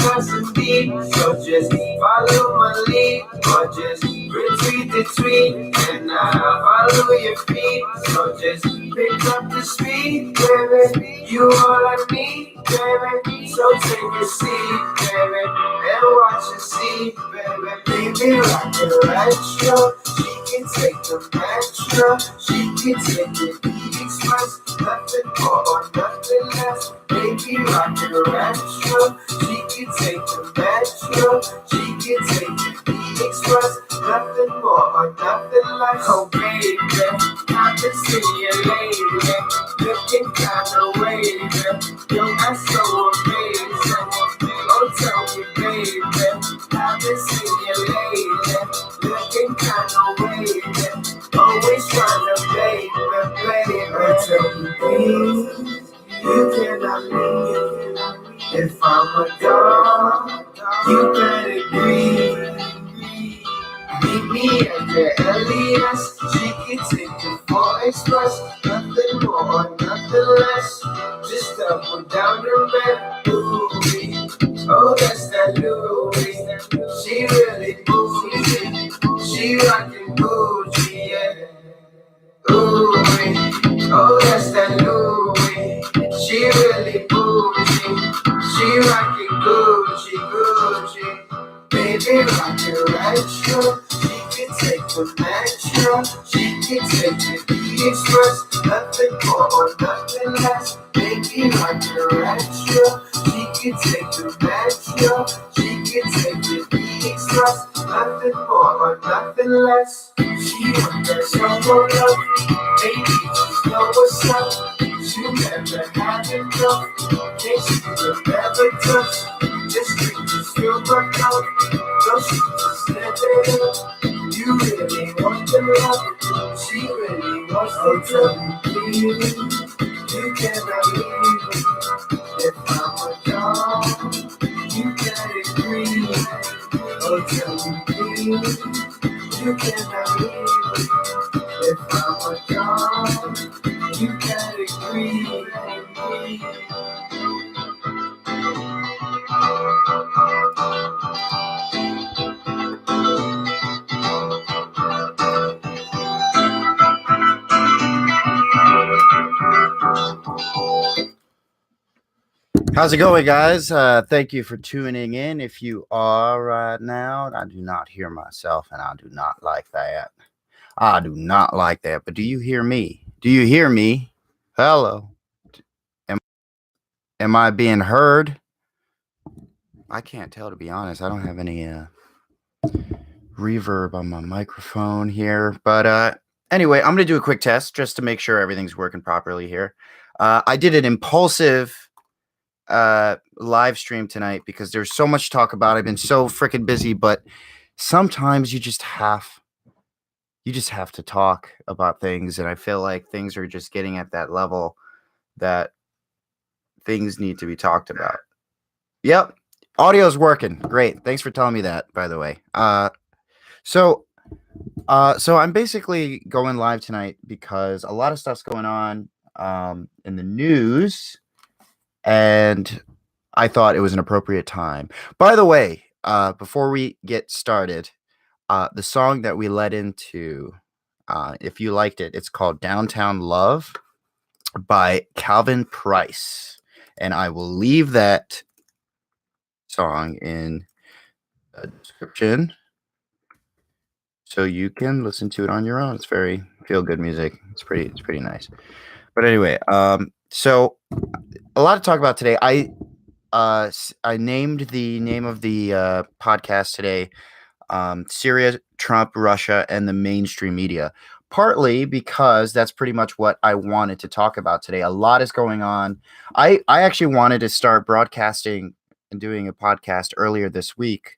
trust in me. So just follow my lead, or just retweet the tweet, and I'll follow your feet. So just pick up the speed, baby. You all I need, baby. So take a seat, baby, and watch and see, baby. Baby, rock the retro. She can take the metro. She can take the express. Nothing more or nothing less. Baby, rock the retro. She can take the metro. She can take the express. Nothing more or nothing less. Oh, baby, I've been seeing you lately. Looking kinda wavy. Yo, that's so amazing. Oh, tell me, baby, I've been seeing you lately. Looking kinda wavy. Always trying to baby. Oh, tell me, please, you cannot leave. If I'm a dog, you better agree. Meet me at the LES. She can take the 4 Express. Nothing more or nothing less. Just double down the red. Louis. Oh, that's that Louis. She really bougie. She rockin' Gucci, yeah. Louis. Oh, that's that Louis. She really bougie. She rockin' Gucci, Gucci. Baby, rock your retro. She can take the metro. She can take the express. Nothing more or nothing less. Baby, rock your retro. She can take the metro. She can take the express. Nothing more or nothing less. She want that summer love. Baby, just know what's up. She never had enough. Can't see the never touch. Just drink, just feel my cup. No, she just let it up. You really want the love. She really wants the love. Please, you cannot leave. If I'm a dog, you gotta agree. Oh, tell me, please, you cannot leave. If I'm a dog, you gotta agree. How's it going, guys? Thank you for tuning in. If you are right now, I do not hear myself, and I do not like that. I do not like that. But do you hear me? Do you hear me? Hello. Am I being heard? I can't tell, to be honest. I don't have any reverb on my microphone here. But anyway, I'm going to do a quick test just to make sure everything's working properly here. I did an impulsive live stream tonight because there's so much to talk about. I've been so freaking busy, but sometimes you just have to talk about things, and I feel like things are just getting at that level that things need to be talked about. Yep, audio's working. Great. Thanks for telling me that, by the way. So I'm basically going live tonight because a lot of stuff's going on in the news, and I thought it was an appropriate time. By the way, before we get started, the song that we led into, if you liked it, it's called Downtown Love by Calvin Price. And I will leave that song in the description so you can listen to it on your own. It's very feel-good music. It's pretty nice. But anyway, so a lot to talk about today. I named the name of the podcast today Syria, Trump, Russia, and the mainstream media, partly because that's pretty much what I wanted to talk about today. A lot is going on. I actually wanted to start broadcasting and doing a podcast earlier this week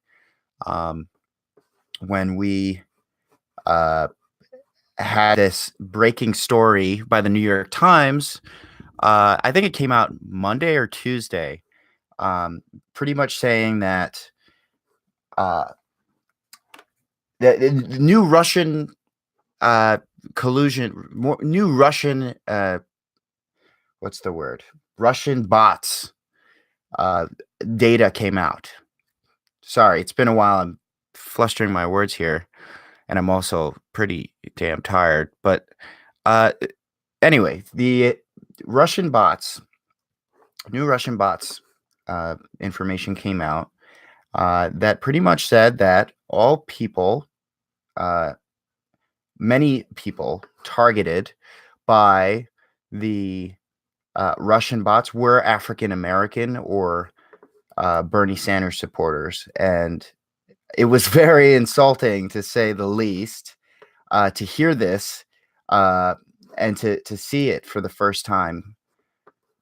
when we had this breaking story by the New York Times. I think it came out Monday or Tuesday, pretty much saying that the new Russian collusion, new Russian, what's the word? Russian bots data came out. Sorry, it's been a while. I'm flustering my words here, and I'm also pretty damn tired. But uh, anyway, the Russian bots, new Russian bots, information came out that pretty much said that all people, uh, many people targeted by the Russian bots were African American or Bernie Sanders supporters, and it was very insulting to say the least to hear this and to see it for the first time.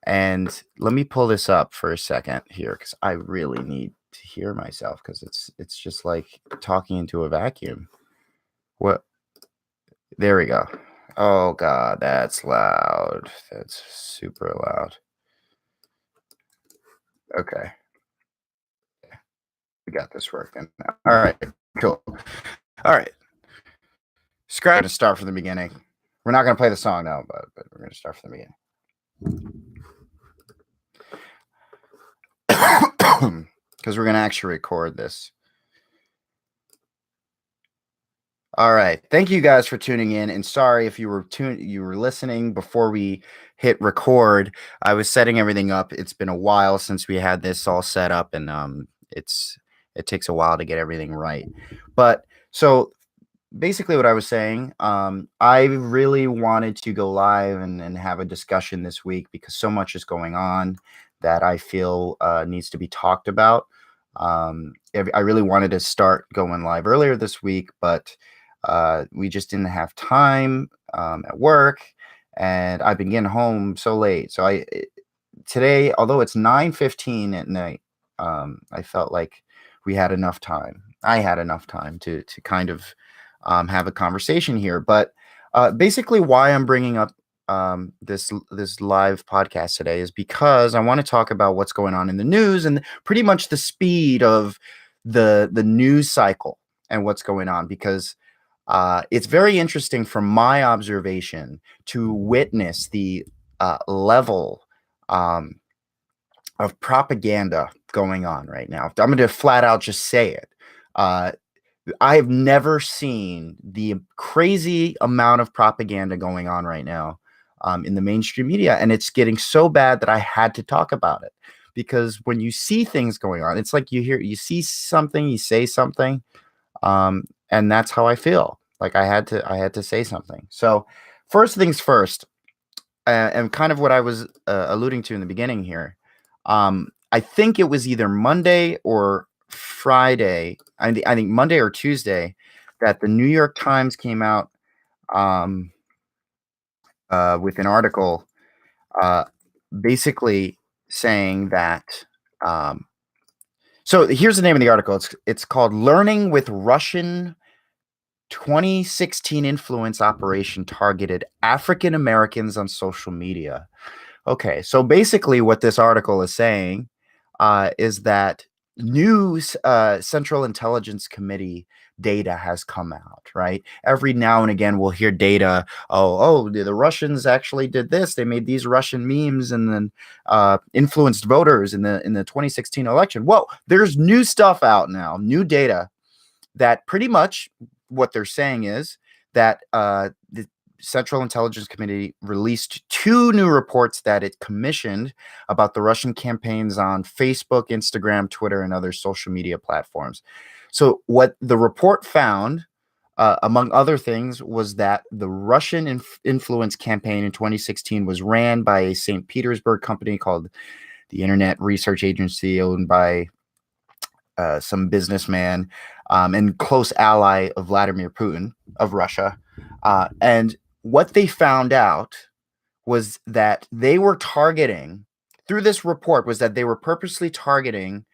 And let me pull this up for a second here because I really need to hear myself because it's just like talking into a vacuum. What? There we go. Oh God, that's loud. That's super loud. Okay, we got this working. All right, cool. All right, scratch to start from the beginning. We're not gonna play the song now, but we're gonna start from the beginning. Because we're going to actually record this. All right. Thank you guys for tuning in. And sorry if you were listening before we hit record. I was setting everything up. It's been a while since we had this all set up, and it takes a while to get everything right. But so basically what I was saying, I really wanted to go live and have a discussion this week because so much is going on that I feel needs to be talked about. I really wanted to start going live earlier this week, but we just didn't have time at work, and I've been getting home so late. So today, although it's 9:15 at night, I felt like we had enough time. I had enough time to kind of have a conversation here. But basically, why I'm bringing up this live podcast today is because I want to talk about what's going on in the news and pretty much the speed of the news cycle and what's going on, because it's very interesting from my observation to witness the level of propaganda going on right now. I'm going to flat out just say it. I have never seen the crazy amount of propaganda going on right now in the mainstream media. And it's getting so bad that I had to talk about it, because when you see things going on, it's like you see something, you say something. And that's how I feel. Like I had to say something. So first things first, and kind of what I was alluding to in the beginning here. I think it was either Monday or Friday. I think Monday or Tuesday that the New York Times came out with an article basically saying that. So here's the name of the article. It's called "Learning with Russian 2016 Influence Operation Targeted African Americans on Social Media." Okay, so basically what this article is saying is that new Central Intelligence Committee data has come out, right? Every now and again, we'll hear data. Oh, the Russians actually did this. They made these Russian memes and then influenced voters in the 2016 election. Well, there's new stuff out now, new data that pretty much what they're saying is that the Central Intelligence Committee released 2 new reports that it commissioned about the Russian campaigns on Facebook, Instagram, Twitter, and other social media platforms. So what the report found, among other things, was that the Russian influence campaign in 2016 was ran by a St. Petersburg company called the Internet Research Agency, owned by some businessman and close ally of Vladimir Putin of Russia. And what they found out was that they were targeting, through this report, was that they were purposely targeting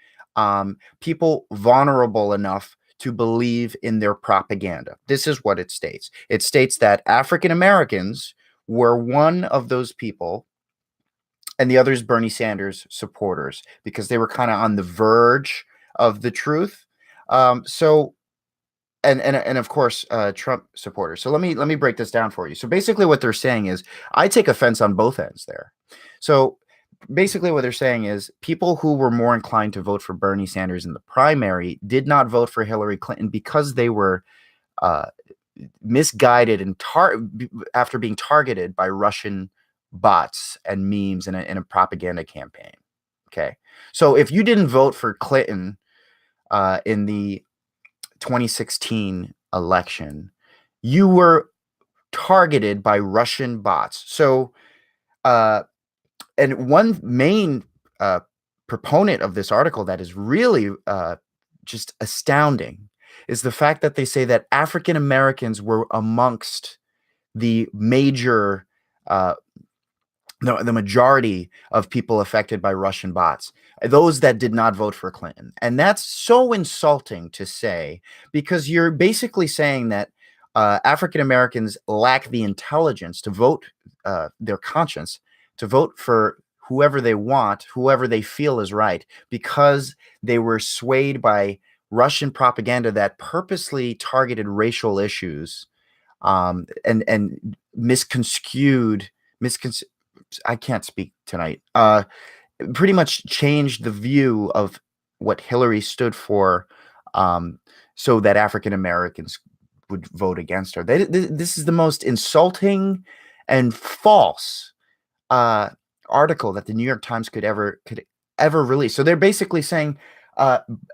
people vulnerable enough to believe in their propaganda. This is what it states. It states that African Americans were one of those people, and the others Bernie Sanders supporters, because they were kind of on the verge of the truth. So and of course Trump supporters. So let me break this down for you. So basically what they're saying is I take offense on both ends there. So basically what they're saying is people who were more inclined to vote for Bernie Sanders in the primary did not vote for Hillary Clinton because they were uh, misguided and after being targeted by Russian bots and memes in a propaganda campaign. Okay, so if you didn't vote for Clinton in the 2016 election, you were targeted by Russian bots. So, and one main proponent of this article that is really just astounding is the fact that they say that African Americans were amongst the major, the majority of people affected by Russian bots, those that did not vote for Clinton. And that's so insulting to say, because you're basically saying that African Americans lack the intelligence to vote their conscience, to vote for whoever they want, whoever they feel is right, because they were swayed by Russian propaganda that purposely targeted racial issues and misconstrued. I can't speak tonight. Pretty much changed the view of what Hillary stood for, so that African Americans would vote against her. This is the most insulting and false article that the New York Times could ever release. So they're basically saying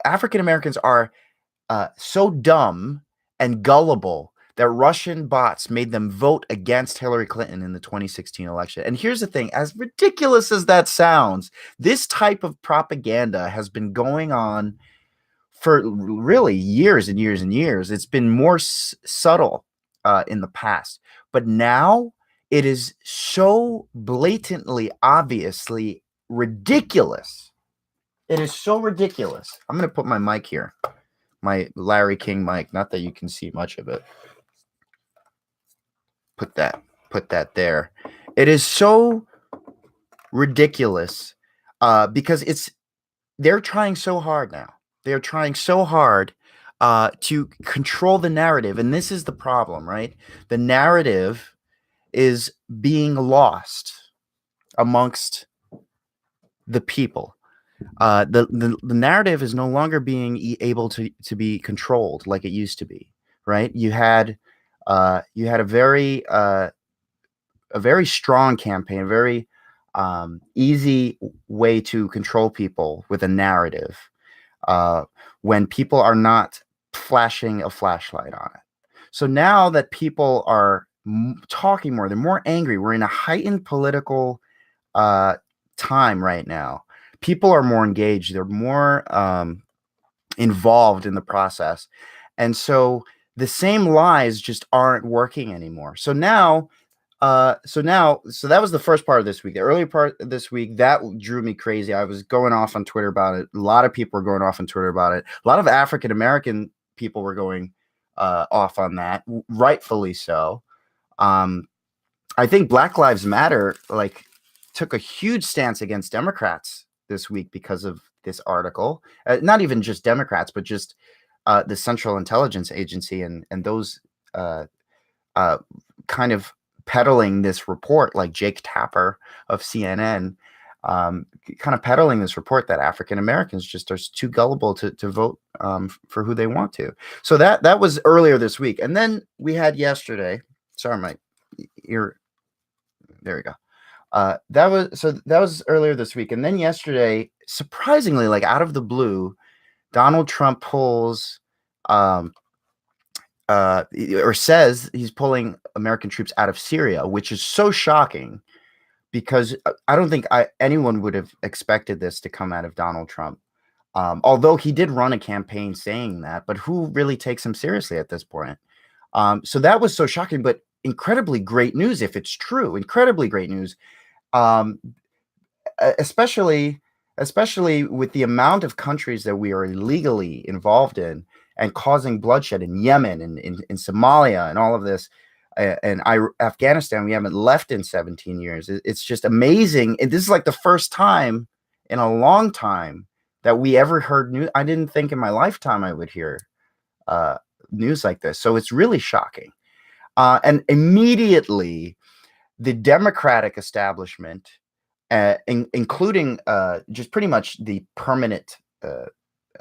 African Americans are so dumb and gullible that Russian bots made them vote against Hillary Clinton in the 2016 election. And here's the thing, as ridiculous as that sounds, this type of propaganda has been going on for really years and years and years. It's been more subtle in the past, but now it is so blatantly, obviously ridiculous. It is so ridiculous. I'm going to put my mic here, my Larry King mic. Not that you can see much of it. Put that there. It is so ridiculous because they're trying so hard now. They're trying so hard to control the narrative. And this is the problem, right? The narrative is being lost amongst the people. The narrative is no longer being able to be controlled like it used to be, right? You had a very strong campaign, a very easy way to control people with a narrative when people are not flashing a flashlight on it. So now that people are talking more, they're more angry. We're in a heightened political time right now. People are more engaged. They're more involved in the process. And so the same lies just aren't working anymore. So that was the first part of this week. The early part of this week, that drew me crazy. I was going off on Twitter about it. A lot of people were going off on Twitter about it. A lot of African American people were going off on that, rightfully so. I think Black Lives Matter took a huge stance against Democrats this week because of this article. Not even just Democrats, but just the Central Intelligence Agency and those kind of peddling this report, like Jake Tapper of CNN, kind of peddling this report that African Americans just are too gullible to vote for who they want to. So that was earlier this week. And then we had yesterday, sorry, my ear, there we go. That was earlier this week. And then yesterday, surprisingly, like out of the blue, Donald Trump pulls or says he's pulling American troops out of Syria, which is so shocking because I don't think anyone would have expected this to come out of Donald Trump. Although he did run a campaign saying that, but who really takes him seriously at this point? So that was so shocking, but incredibly great news if it's true. Incredibly great news, especially with the amount of countries that we are illegally involved in and causing bloodshed in Yemen and in Somalia and all of this, and Afghanistan we haven't left in 17 years. It's just amazing. And this is like the first time in a long time that we ever heard news. I didn't think in my lifetime I would hear news like this. So it's really shocking. And immediately the Democratic establishment including just pretty much the permanent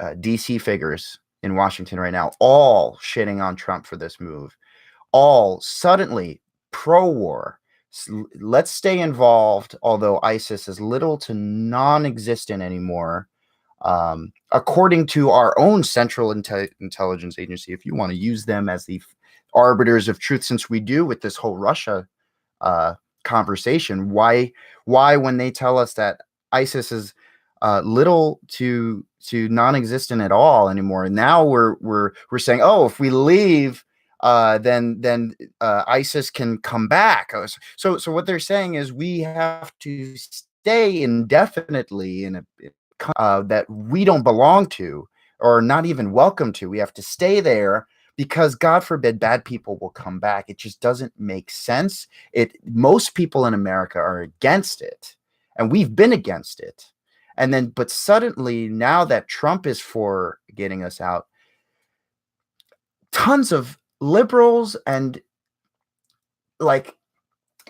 DC figures in Washington right now, all shitting on Trump for this move, all suddenly pro-war. Let's stay involved, although ISIS is little to non-existent anymore, according to our own Central Intelligence Agency, if you want to use them as the arbiters of truth, since we do with this whole Russia conversation. Why when they tell us that ISIS is little to non-existent at all anymore, now we're saying, oh, if we leave, then ISIS can come back. So what they're saying is we have to stay indefinitely in a that we don't belong to or not even welcome to. We have to stay there because, God forbid, bad people will come back. It just doesn't make sense. Most people in America are against it, and we've been against it. And then, but suddenly, now that Trump is for getting us out, tons of liberals and like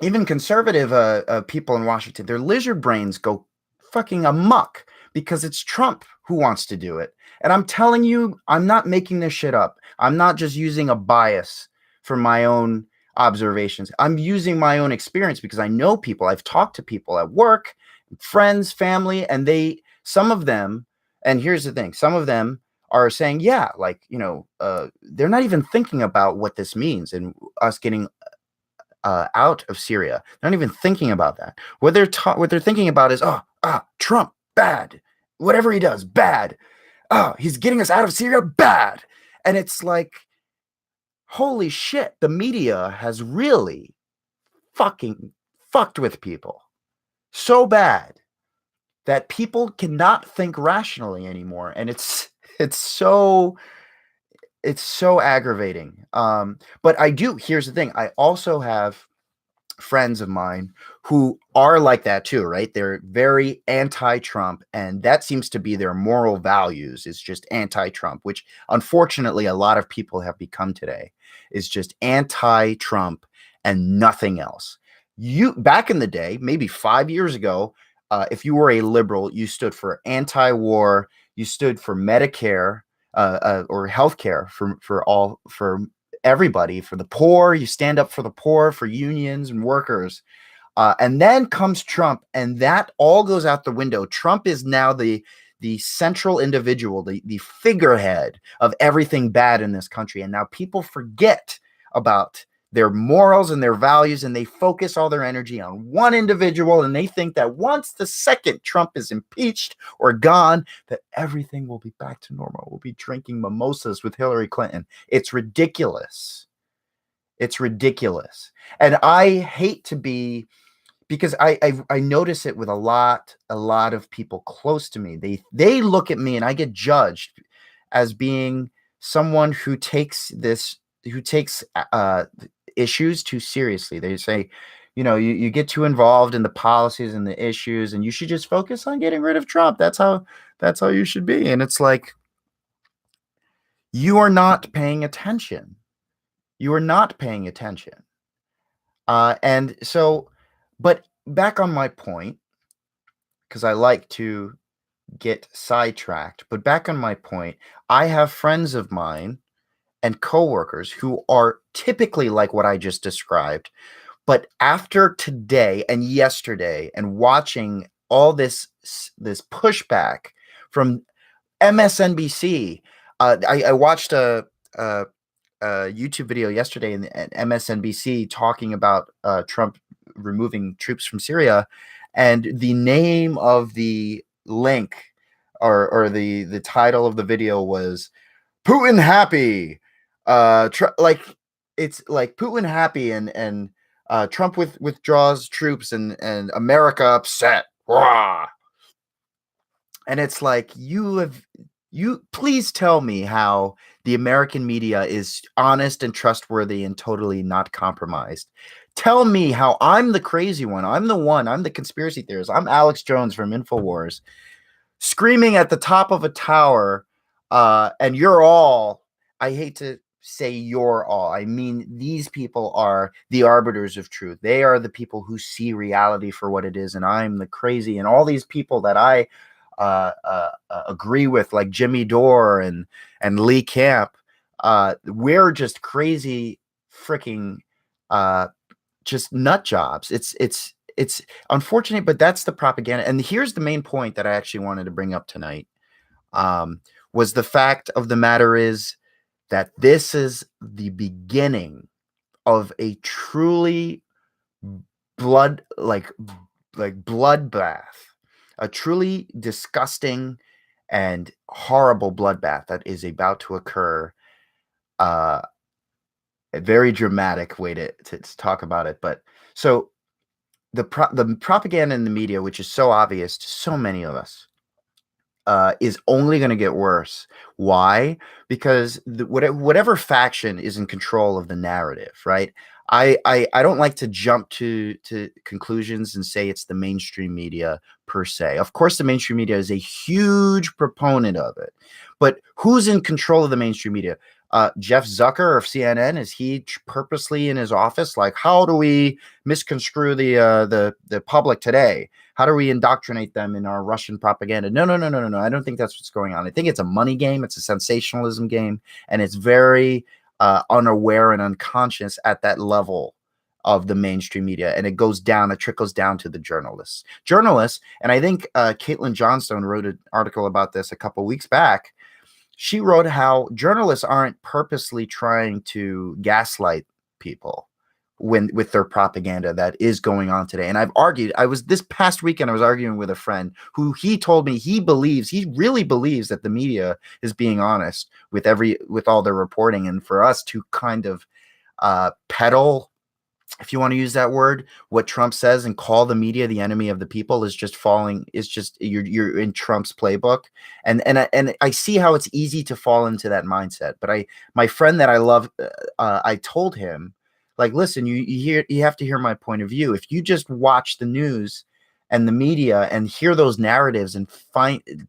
even conservative people in Washington, their lizard brains go fucking amok because it's Trump who wants to do it. And I'm telling you, I'm not making this shit up. I'm not just using a bias for my own observations. I'm using my own experience because I know people. I've talked to people at work, friends, family, and some of them, and here's the thing, some of them are saying, yeah, like, they're not even thinking about what this means and us getting out of Syria. They're not even thinking about that. What they're thinking about is, Trump, bad. Whatever he does, bad. Oh, he's getting us out of Syria, bad. And it's like, holy shit, the media has really fucking fucked with people so bad that people cannot think rationally anymore. And it's so aggravating. But here's the thing. I also have friends of mine who are like that too, right? They're very anti-Trump, and that seems to be their moral values, is just anti-Trump, which unfortunately a lot of people have become today, is just anti-Trump and nothing else. Back in the day, maybe 5 years ago, if you were a liberal, you stood for anti-war, you stood for Medicare, or healthcare for everybody, for the poor. You stand up for the poor, for unions and workers. And then comes Trump, and that all goes out the window. Trump is now the central individual, the figurehead of everything bad in this country. And now people forget about their morals and their values, and they focus all their energy on one individual, and they think that once the second Trump is impeached or gone, that everything will be back to normal. We'll be drinking mimosas with Hillary Clinton. It's ridiculous. It's ridiculous. And I hate to be, because I notice it with a lot of people close to me. They look at me, and I get judged as being someone who takes issues too seriously. They say, you get too involved in the policies and the issues, and you should just focus on getting rid of Trump. That's how you should be. And it's like, you are not paying attention. You are not paying attention. And so, but back on my point, because I like to get sidetracked, but back on my point, I have friends of mine and coworkers who are typically like what I just described. But after today and yesterday, and watching all this pushback from MSNBC, I watched a YouTube video yesterday in MSNBC talking about Trump removing troops from Syria, and the name of the link or the title of the video was "Putin Happy." It's like Putin happy and Trump withdraws troops and America upset. Rah! And it's like, you please tell me how the American media is honest and trustworthy and totally not compromised. Tell me how I'm the crazy one. I'm the conspiracy theorist. I'm Alex Jones from InfoWars, screaming at the top of a tower, and you're all, I hate to say you're all. I mean, these people are the arbiters of truth. They are the people who see reality for what it is, and I'm the crazy. And all these people that I agree with, like Jimmy Dore and Lee Camp, we're just crazy, freaking, just nut jobs. It's unfortunate, but that's the propaganda. And here's the main point that I actually wanted to bring up tonight. Was the fact of the matter is that this is the beginning of a truly blood like bloodbath, a truly disgusting and horrible bloodbath that is about to occur. A very dramatic way to talk about it. But so the propaganda in the media, which is so obvious to so many of us, is only going to get worse. Why? Because whatever faction is in control of the narrative, right? I don't like to jump to conclusions and say it's the mainstream media per se. Of course, the mainstream media is a huge proponent of it, but who's in control of the mainstream media? Jeff Zucker of CNN, is he purposely in his office like, how do we misconstrue the public today? How do we indoctrinate them in our Russian propaganda? No. I don't think that's what's going on. I think it's a money game. It's a sensationalism game, and it's very unaware and unconscious at that level of the mainstream media. And it goes down, it trickles down to the journalists. And I think Caitlin Johnstone wrote an article about this a couple weeks back. She wrote how journalists aren't purposely trying to gaslight people with their propaganda that is going on today. And I've argued, this past weekend, I was arguing with a friend who he told me he really believes that the media is being honest with all their reporting. And for us to kind of peddle, if you want to use that word, what Trump says and call the media the enemy of the people is just you're in Trump's playbook. And I see how it's easy to fall into that mindset. But my friend that I love, I told him, like, listen, you have to hear my point of view. If you just watch the news and the media and hear those narratives and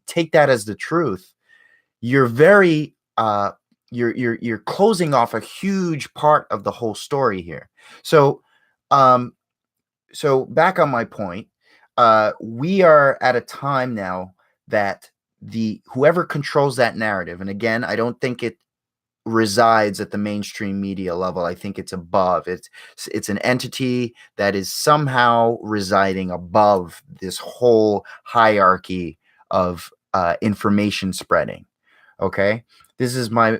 take that as the truth, you're very you're closing off a huge part of the whole story here. So back on my point, we are at a time now that whoever controls that narrative, and again, I don't think it resides at the mainstream media level. I think it's above. It's an entity that is somehow residing above this whole hierarchy of information spreading. Okay, this is my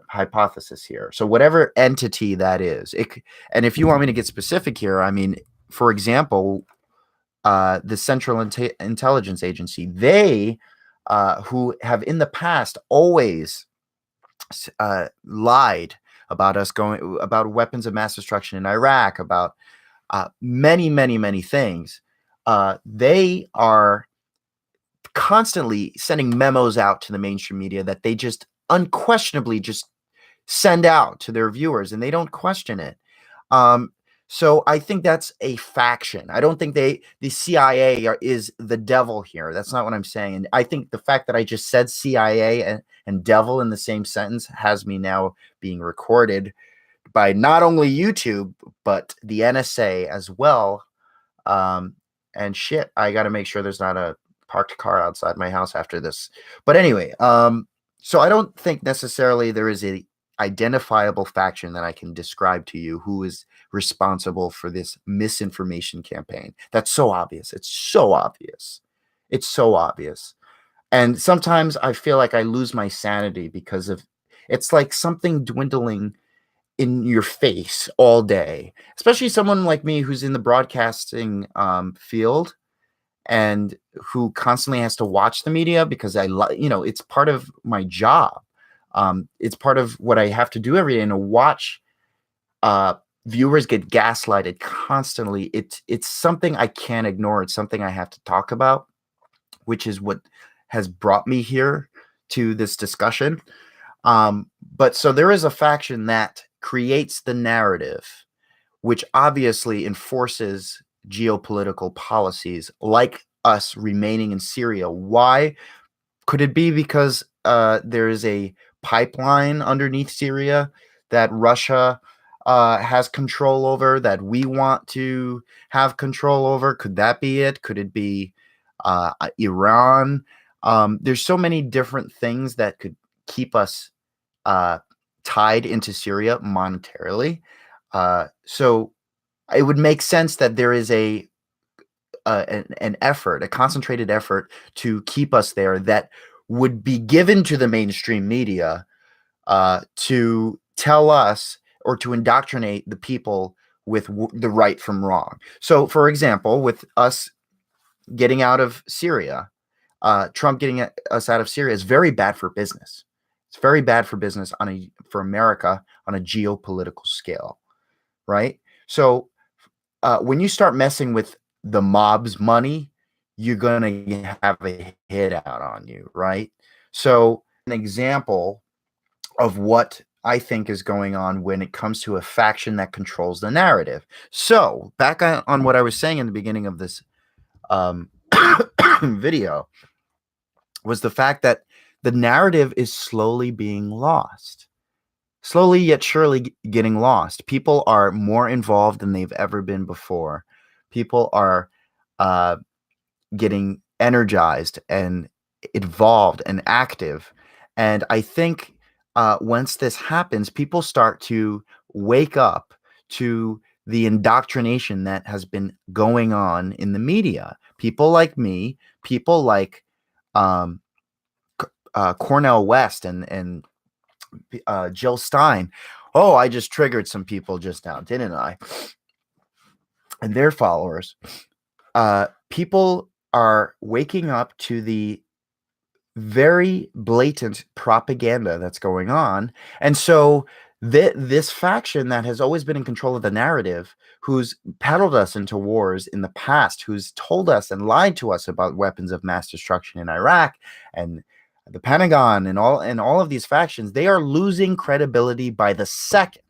hypothesis here. So whatever entity that is, and if you want me to get specific here, I mean, for example, the Central Intelligence Agency, they who have in the past always lied about about weapons of mass destruction in Iraq, about many things. They are constantly sending memos out to the mainstream media that they just unquestionably just send out to their viewers, and they don't question it. So I think that's a faction. I don't think the CIA is the devil here. That's not what I'm saying. And I think the fact that I just said CIA and devil in the same sentence has me now being recorded by not only YouTube, but the NSA as well. And shit, I got to make sure there's not a parked car outside my house after this. But anyway, so I don't think necessarily there is a identifiable faction that I can describe to you who is responsible for this misinformation campaign. That's so obvious. It's so obvious. It's so obvious. And sometimes I feel like I lose my sanity because of it's like something dwindling in your face all day, especially someone like me who's in the broadcasting field and who constantly has to watch the media because it's part of my job. It's part of what I have to do every day, and to watch viewers get gaslighted constantly. It's something I can't ignore. It's something I have to talk about, which is what has brought me here to this discussion. But so there is a faction that creates the narrative, which obviously enforces geopolitical policies like us remaining in Syria. Why? Could it be because there is a pipeline underneath Syria that Russia has control over, that we want to have control over? Could that be it? Could it be Iran? There's so many different things that could keep us tied into Syria monetarily. So it would make sense that there is an effort, a concentrated effort to keep us there that would be given to the mainstream media to tell us or to indoctrinate the people with the right from wrong. So, for example, with us getting out of Syria, Trump getting us out of Syria is very bad for business. It's very bad for business for America on a geopolitical scale, right? So when you start messing with the mob's money, you're gonna have a hit out on you, right? So an example of what I think is going on when it comes to a faction that controls the narrative. So back on what I was saying in the beginning of this video was the fact that the narrative is slowly being lost. Slowly yet surely getting lost. People are more involved than they've ever been before. People are getting energized and involved and active. And I think once this happens, people start to wake up to the indoctrination that has been going on in the media. People like me, people like Cornell West and Jill Stein. Oh, I just triggered some people just now, didn't I? And their followers. People are waking up to the very blatant propaganda that's going on. And so this faction that has always been in control of the narrative, who's paddled us into wars in the past, who's told us and lied to us about weapons of mass destruction in Iraq and the Pentagon and all of these factions, they are losing credibility by the second.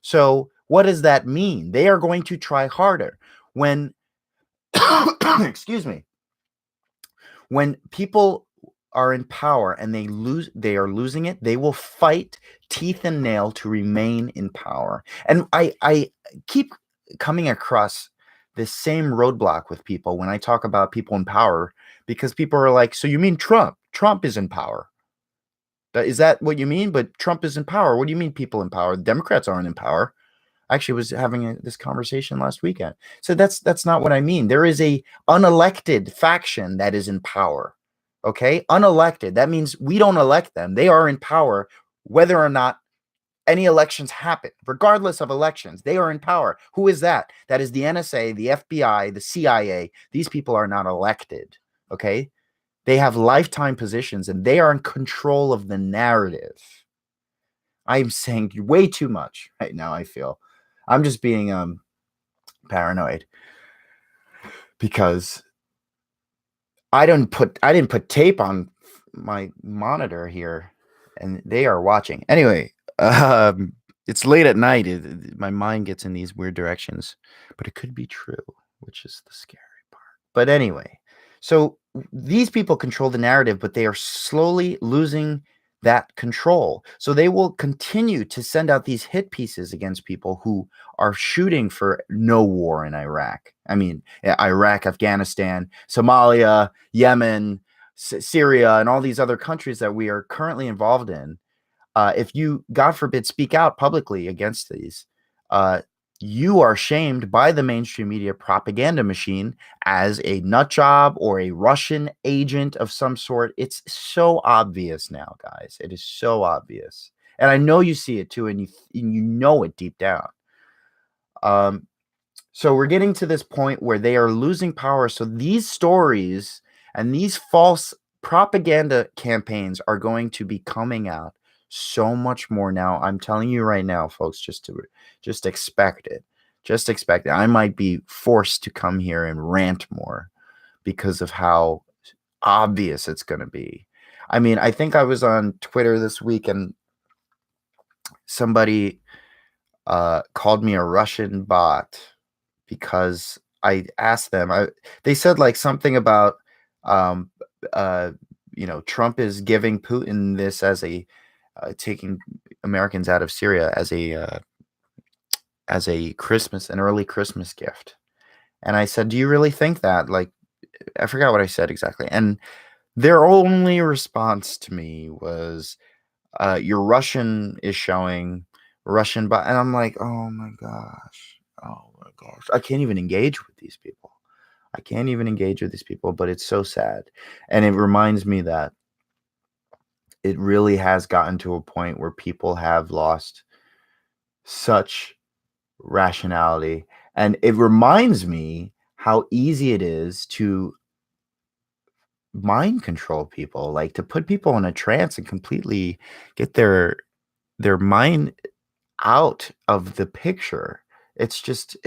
So what does that mean? They are going to try harder. When excuse me, when people are in power and they are losing it, they will fight teeth and nail to remain in power. And I keep coming across this same roadblock with people when I talk about people in power, because people are like, so you mean Trump? Trump is in power. Is that what you mean? But Trump is in power. What do you mean people in power? The Democrats aren't in power. I actually was having this conversation last weekend. So that's not what I mean. There is a unelected faction that is in power. Okay? Unelected. That means we don't elect them. They are in power whether or not any elections happen. Regardless of elections, they are in power. Who is that? That is the NSA, the FBI, the CIA. These people are not elected. Okay? They have lifetime positions and they are in control of the narrative. I'm saying way too much right now, I feel. I'm just being paranoid because I didn't put tape on my monitor here and they are watching. Anyway, it's late at night. My mind gets in these weird directions, but it could be true, which is the scary part. But anyway, so these people control the narrative, but they are slowly losing that control. So they will continue to send out these hit pieces against people who are shooting for no war in Iraq. I mean, Iraq, Afghanistan, Somalia, Yemen, Syria, and all these other countries that we are currently involved in. If you, God forbid, speak out publicly against these, you are shamed by the mainstream media propaganda machine as a nut job or a Russian agent of some sort. It's so obvious now, guys. It is so obvious. And I know you see it too, and you know it deep down. So we're getting to this point where they are losing power. So these stories and these false propaganda campaigns are going to be coming out so much more now. I'm telling you right now, folks, just expect it. Just expect it. I might be forced to come here and rant more because of how obvious it's going to be. I mean, I think I was on Twitter this week and somebody called me a Russian bot because I asked them. They said like something about, Trump is giving Putin this as a taking Americans out of Syria as a Christmas, an early Christmas gift. And I said, "Do you really think that?" Like, I forgot what I said exactly. And their only response to me was, "Your Russian is showing Russian," but and I'm like, "Oh my gosh, oh my gosh, I can't even engage with these people. I can't even engage with these people." But it's so sad, and it reminds me that it really has gotten to a point where people have lost such rationality, and it reminds me how easy it is to mind control people, like to put people in a trance and completely get their mind out of the picture. It's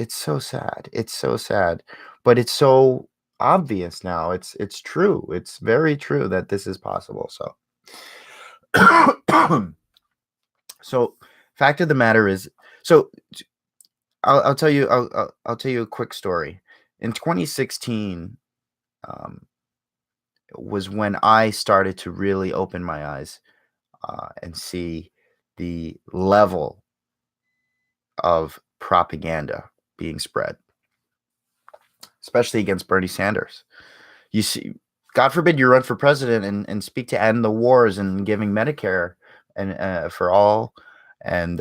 so sad. It's so sad, but it's so obvious now. It's true. It's very true that this is possible. So so fact of the matter is, so I'll tell you I'll tell you a quick story. In 2016, um, was when I started to really open my eyes and see the level of propaganda being spread, especially against Bernie Sanders. You see, God forbid you run for president and speak to end the wars and giving Medicare and for all and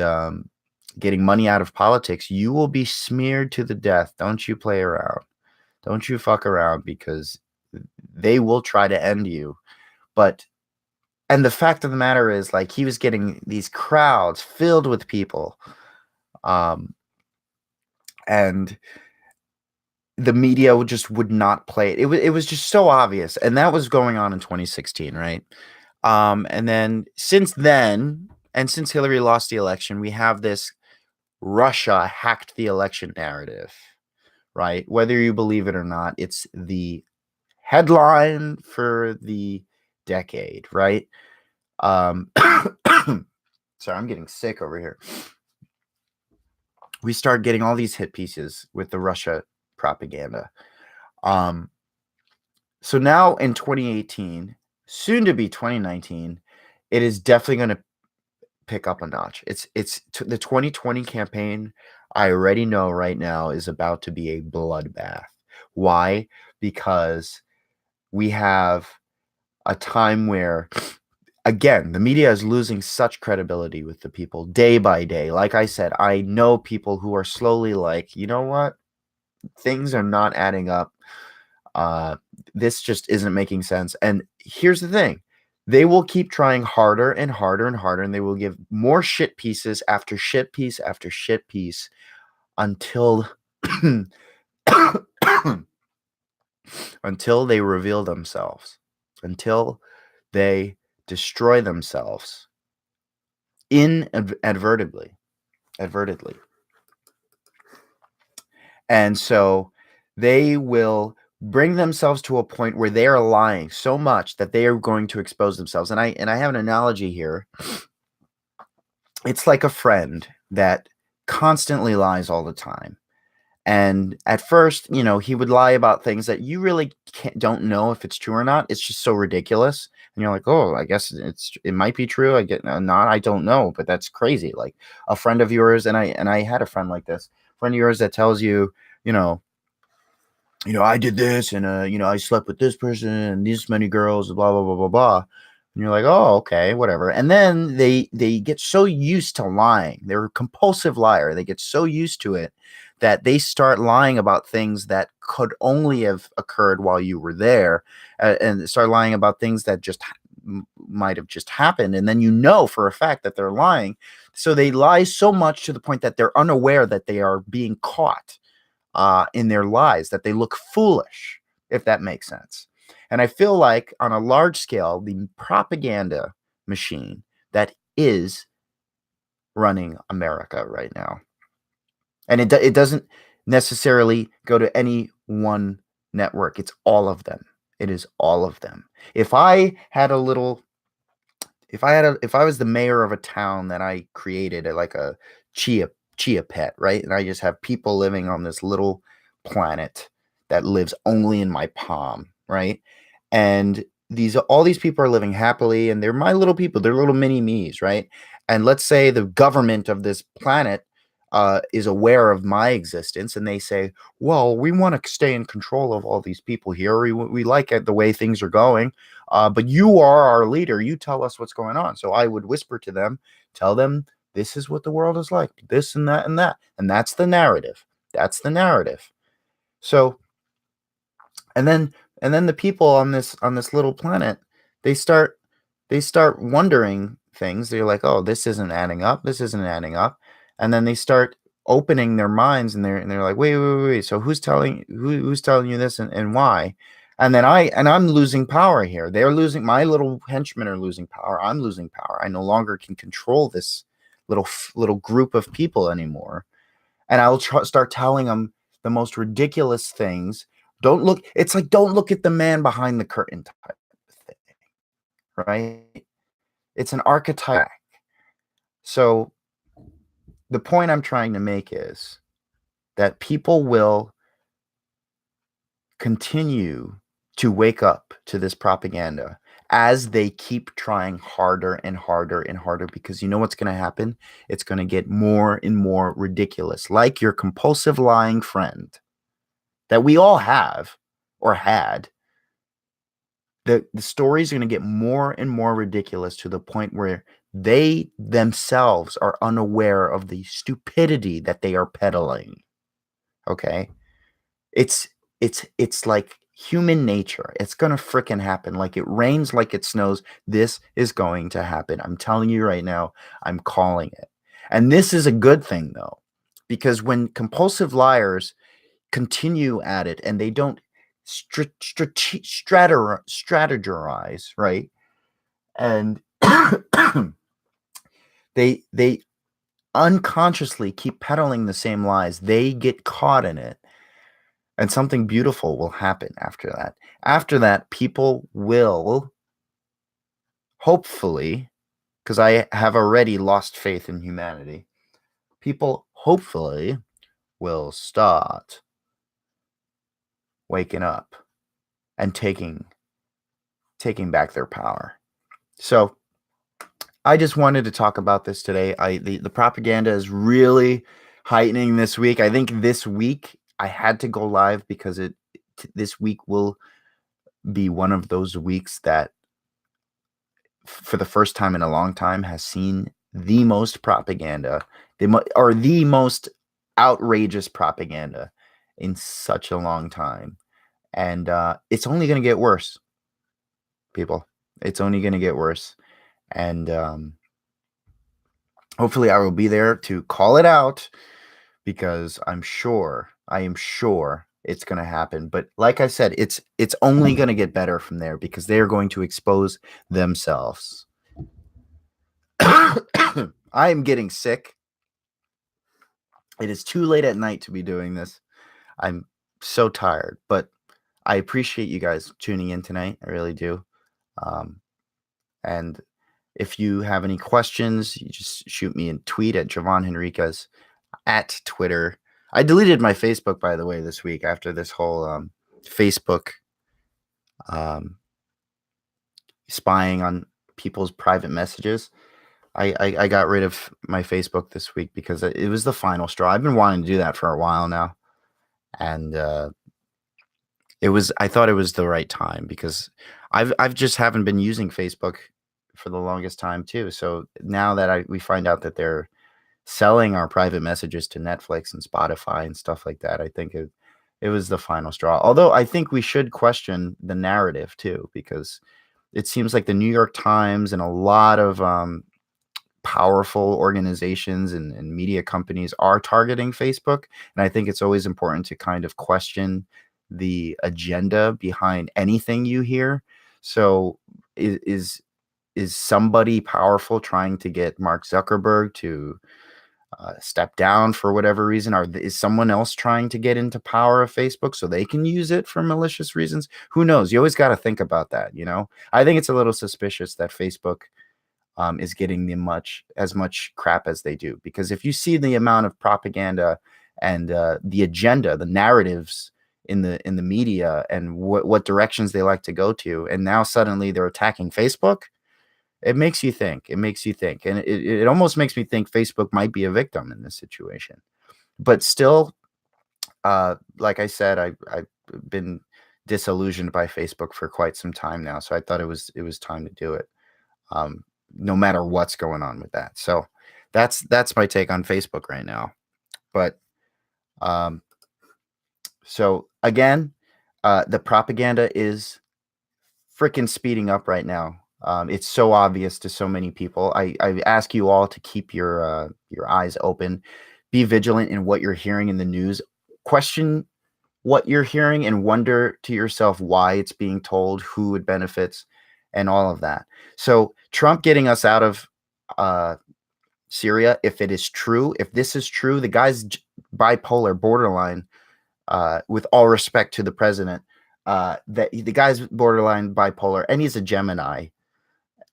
getting money out of politics, you will be smeared to the death. Don't you play around. Don't you fuck around, because they will try to end you. But and the fact of the matter is, like, he was getting these crowds filled with people, and the media just would not play it. It was just so obvious, and that was going on in 2016, right? And then since then, and since Hillary lost the election, we have this Russia hacked the election narrative, right? Whether you believe it or not, it's the headline for the decade, right? Sorry, I'm getting sick over here. We start getting all these hit pieces with the Russia propaganda. So now in 2018, soon to be 2019, it is definitely going to pick up a notch. The 2020 campaign, I already know right now, is about to be a bloodbath. Why? Because we have a time where, again, the media is losing such credibility with the people day by day. Like I said, I know people who are slowly like, you know what? Things are not adding up. This just isn't making sense. And here's the thing. They will keep trying harder and harder and harder, and they will give more shit pieces after shit piece after shit piece until until they reveal themselves, until they destroy themselves inadvertently. And so they will bring themselves to a point where they are lying so much that they are going to expose themselves. And I have an analogy here. It's like a friend that constantly lies all the time. And at first, he would lie about things that you really don't know if it's true or not. It's just so ridiculous. And you're like, oh, I guess it might be true. I get not, I don't know, but that's crazy. Like a friend of yours, and I had a friend like this, friend of yours that tells you, I did this, and I slept with this person and this many girls, blah blah blah blah blah. And you're like, oh, okay, whatever. And then they get so used to lying. They're a compulsive liar. They get so used to it that they start lying about things that could only have occurred while you were there, and start lying about things that just might have just happened. And then for a fact that they're lying. So they lie so much to the point that they're unaware that they are being caught in their lies, that they look foolish, if that makes sense. And I feel like on a large scale, the propaganda machine that is running America right now, and it doesn't necessarily go to any one network. It's all of them. It is all of them. If I was the mayor of a town that I created, like a chia pet, right? And I just have people living on this little planet that lives only in my palm, right? And all these people are living happily, and they're my little people. They're little mini me's, right? And let's say the government of this planet is aware of my existence, and they say, "Well, we want to stay in control of all these people here. We like it the way things are going, but you are our leader. You tell us what's going on." So I would whisper to them, tell them, "This is what the world is like. This and that and that," and that's the narrative. That's the narrative. So, and then the people on this little planet, they start wondering things. They're like, "Oh, this isn't adding up. This isn't adding up." And then they start opening their minds, and they're like, "Wait. So who's telling you this, and why?" And then I'm losing power here. They're losing, my little henchmen are losing power. I'm losing power. I no longer can control this little group of people anymore. And I'll start telling them the most ridiculous things. It's like, don't look at the man behind the curtain type thing, right? It's an archetype. So the point I'm trying to make is that people will continue to wake up to this propaganda as they keep trying harder and harder and harder, because you know what's going to happen? It's going to get more and more ridiculous. Like your compulsive lying friend that we all have or had. The stories are going to get more and more ridiculous to the point where they themselves are unaware of the stupidity that they are peddling. Okay? It's like human nature. It's going to frickin' happen. Like it rains, like it snows. This is going to happen. I'm telling you right now, I'm calling it. And this is a good thing, though, because when compulsive liars continue at it and they don't strategize, right? And they unconsciously keep peddling the same lies. They get caught in it. And something beautiful will happen after that. After that, people will, hopefully, because I have already lost faith in humanity, people hopefully will start waking up and taking back their power. So I just wanted to talk about this today. The propaganda is really heightening this week. I think this week I had to go live because this week will be one of those weeks that, for the first time in a long time, has seen the most propaganda, the most outrageous propaganda in such a long time. And it's only going to get worse, people. It's only going to get worse. And hopefully I will be there to call it out, because I am sure it's going to happen. But like I said, it's only going to get better from there, because they are going to expose themselves. I am getting sick. It is too late at night to be doing this. I'm so tired, but I appreciate you guys tuning in tonight. I really do. And if you have any questions, you just shoot me a tweet at Javon Henriquez at Twitter. I deleted my Facebook, by the way, this week after this whole Facebook spying on people's private messages. I got rid of my Facebook this week because it was the final straw. I've been wanting to do that for a while now, and I thought it was the right time, because I've just haven't been using Facebook for the longest time too. So now that we find out that they're selling our private messages to Netflix and Spotify and stuff like that, I think it was the final straw. Although I think we should question the narrative too, because it seems like the New York Times and a lot of powerful organizations and media companies are targeting Facebook. And I think it's always important to kind of question the agenda behind anything you hear. So is somebody powerful trying to get Mark Zuckerberg to step down for whatever reason? Is someone else trying to get into power of Facebook so they can use it for malicious reasons? Who knows? You always got to think about that. I think it's a little suspicious that Facebook is getting as much crap as they do, because if you see the amount of propaganda and the agenda, the narratives in the media and what directions they like to go to, and now suddenly they're attacking Facebook. It makes you think. It makes you think, and it almost makes me think Facebook might be a victim in this situation. But still, like I said, I've been disillusioned by Facebook for quite some time now, so I thought it was time to do it, no matter what's going on with that. So that's my take on Facebook right now. But um, so again, the propaganda is freaking speeding up right now. It's so obvious to so many people. I ask you all to keep your eyes open, be vigilant in what you're hearing in the news, question what you're hearing, and wonder to yourself why it's being told, who it benefits, and all of that. So Trump getting us out of Syria, if it is true, if this is true, the guy's bipolar, borderline. With all respect to the president, that the guy's borderline bipolar, and he's a Gemini.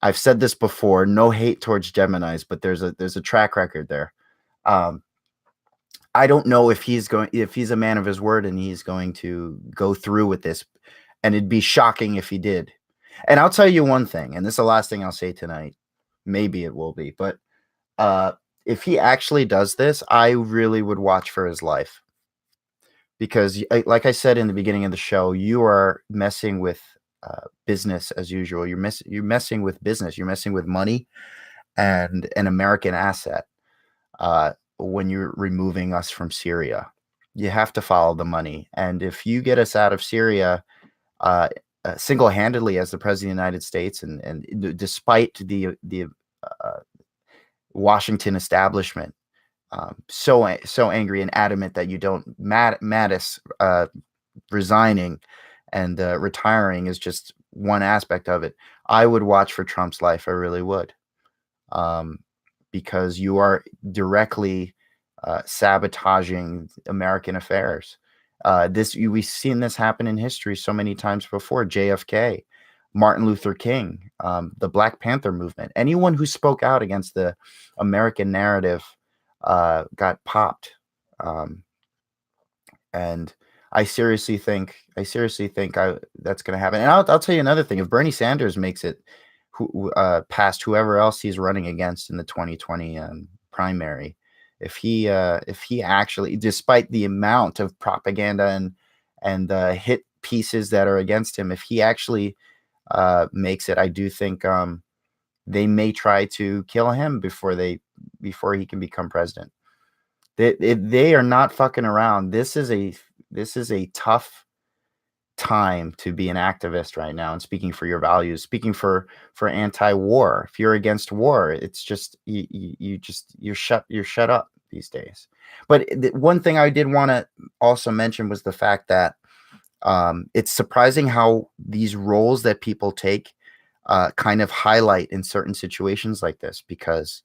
I've said this before, no hate towards Geminis, but there's a track record there. I don't know if he's a man of his word and he's going to go through with this, and it'd be shocking if he did. And I'll tell you one thing, and this is the last thing I'll say tonight. Maybe it will be, but if he actually does this, I really would watch for his life. Because, like I said in the beginning of the show, you are messing with business as usual. You're messing with business. You're messing with money and an American asset when you're removing us from Syria. You have to follow the money. And if you get us out of Syria single-handedly as the President of the United States, and despite the Washington establishment, so angry and adamant that you don't, Mattis resigning and retiring is just one aspect of it. I would watch for Trump's life. I really would, because you are directly sabotaging American affairs. We've seen this happen in history so many times before. JFK, Martin Luther King, the Black Panther movement. Anyone who spoke out against the American narrative got popped. And I seriously think that's going to happen. And I'll tell you another thing. If Bernie Sanders makes it past whoever else he's running against in the 2020 primary, if he actually, despite the amount of propaganda and hit pieces that are against him, if he actually makes it, I do think they may try to kill him before he can become president. They are not fucking around. This is a tough time to be an activist right now, and speaking for your values, speaking for anti-war. If you're against war, it's just you're shut up these days. But one thing I did want to also mention was the fact that it's surprising how these roles that people take kind of highlight in certain situations like this, because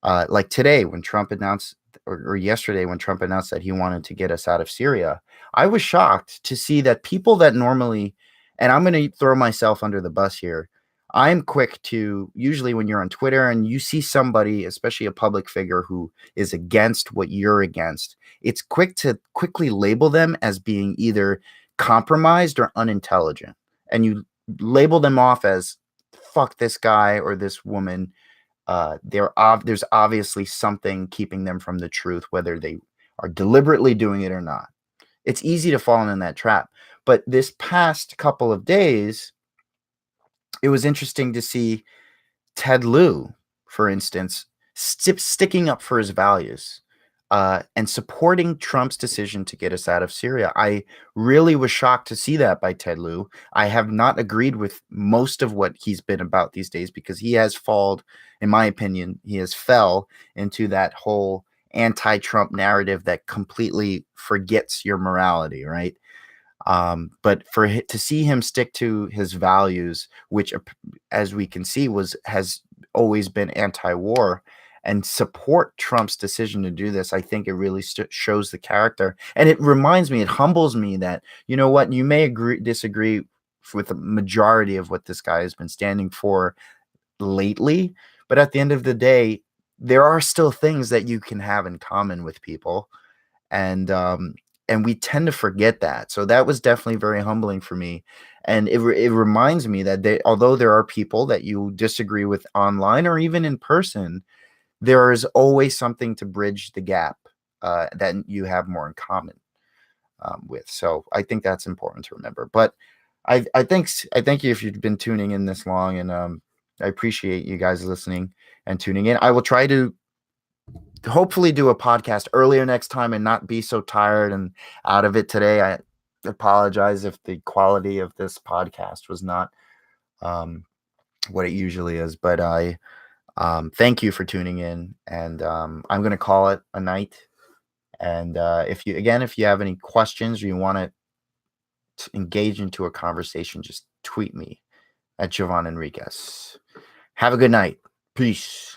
like today when Trump announced, or yesterday when Trump announced that he wanted to get us out of Syria, I was shocked to see that people that normally, and I'm going to throw myself under the bus here, I'm quick to, usually when you're on Twitter and you see somebody, especially a public figure, who is against what you're against, it's quick to quickly label them as being either compromised or unintelligent. And you label them off as, fuck this guy or this woman. There's obviously something keeping them from the truth, whether they are deliberately doing it or not. It's easy to fall in that trap. But this past couple of days, it was interesting to see Ted Lieu, for instance, sticking up for his values and supporting Trump's decision to get us out of Syria. I really was shocked to see that by Ted Lieu. I have not agreed with most of what he's been about these days, because he has fallen, in my opinion, fell into that whole anti-Trump narrative that completely forgets your morality, right? But to see him stick to his values, which, as we can see, has always been anti-war, and support Trump's decision to do this, I think it really shows the character. And it reminds me, it humbles me that, you know what, you may disagree with the majority of what this guy has been standing for lately, but at the end of the day, there are still things that you can have in common with people. And and we tend to forget that. So that was definitely very humbling for me. And it reminds me that although there are people that you disagree with online or even in person, there is always something to bridge the gap that you have more in common with. So I think that's important to remember. But I thank you if you've been tuning in this long, and I appreciate you guys listening and tuning in. I will try to hopefully do a podcast earlier next time and not be so tired and out of it today. I apologize if the quality of this podcast was not what it usually is, but I thank you for tuning in, and I'm going to call it a night. And if you have any questions or you want to engage into a conversation, just tweet me at Jovan Enriquez. Have a good night. Peace.